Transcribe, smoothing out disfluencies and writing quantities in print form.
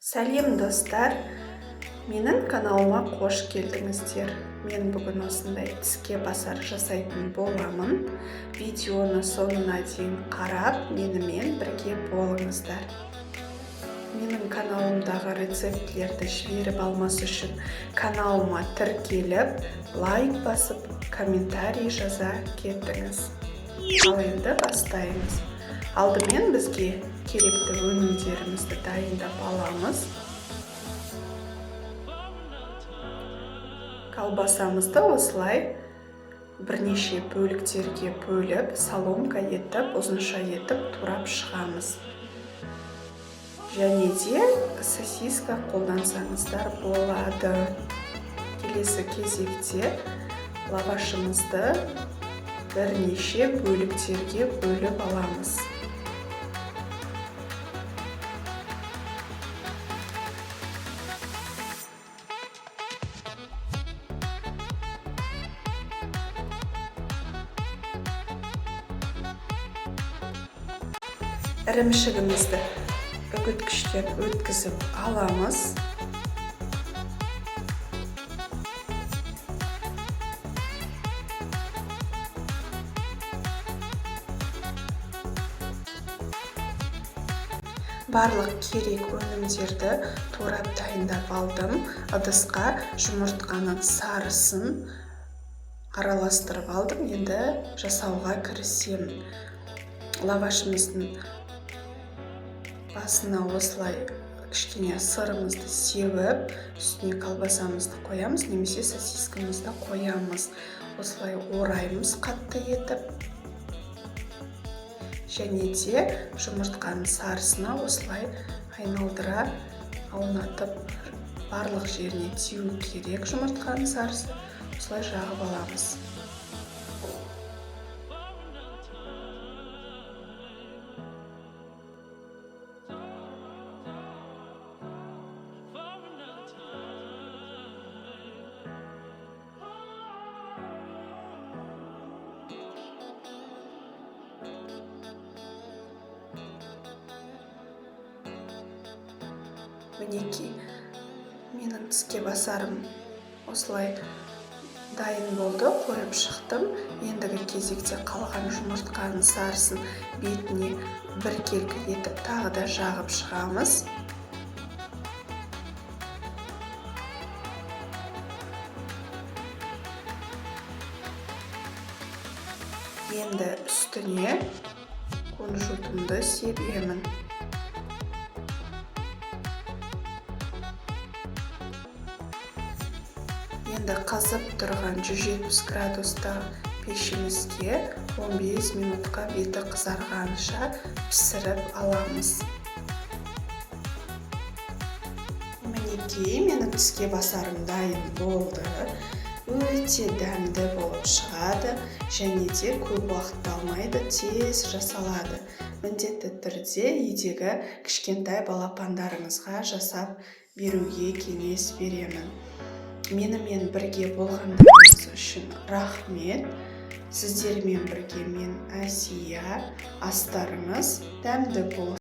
Сәлем достар, менің каналыма қош келдіңіздер. Мен бүгін осындай тіске басар жасайтын боламын. Видеоны соңына дейін қарап, менімен бірге болыңыздар. Менің каналымдағы рецептілерді жіберіп алмас үшін каналыма тіркеліп, лайк басып, комментарий жаза кетіңіз. Ал енді бастаймыз. Алдымен бізге керекті өнімдерімізді дайындап аламыз. Колбасамызды осылай бірнеше бөліктерге бөліп, соломка етіп, ұзынша етіп турап шығамыз. Және де сосиска қолдансаңыздар болады. Келесі кезекте лавашымызды бірнеше бөліктерге бөліп аламыз. Ірімшігімізді үгіткіштен өткізіп аламыз. Барлық керек өнімдерді турап дайындап алдым. Ыдысқа жұмыртқаның сарысын араластырып алдым. Енді жасауға кірісемін. Лавашымыздың басына осылай кішкене сырымызды сеуіп, үстіне колбасамызды қоямыз, немесе сосискамызды қоямыз. Осылай ораймыз қатты етіп. Және де жұмыртқаның сарысына осылай айналдыра аунатып, барлық жеріне тиюі керек жұмыртқаның сарысы. Осылай жағып аламыз. Мінекей, менің тіске басарым осылай дайын болды, қойып шықтым. Ендігі кезекте қалған жұмыртқаның сарысын бетіне біркелкі етіп тағы да жағып шығамыз. Енді үстіне кунжутымды себемін. Енді қызып тұрған 170 градуста пешімізге 15 минутқа беті қызарғанша пісіріп аламыз. Мінекей, менің тіске басарым дайын болды. Өте дәмді болып шығады, және де көп уақыт алмайды, тез жасалады. Міндетті түрде үйдегі кішкентай балапандарыңызға жасап беруге кеңес беремін. Менімен бірге болғандарыңыз үшін рахмет. Сіздермен бірге мен Әсия. Астарыңыз дәмді болсын.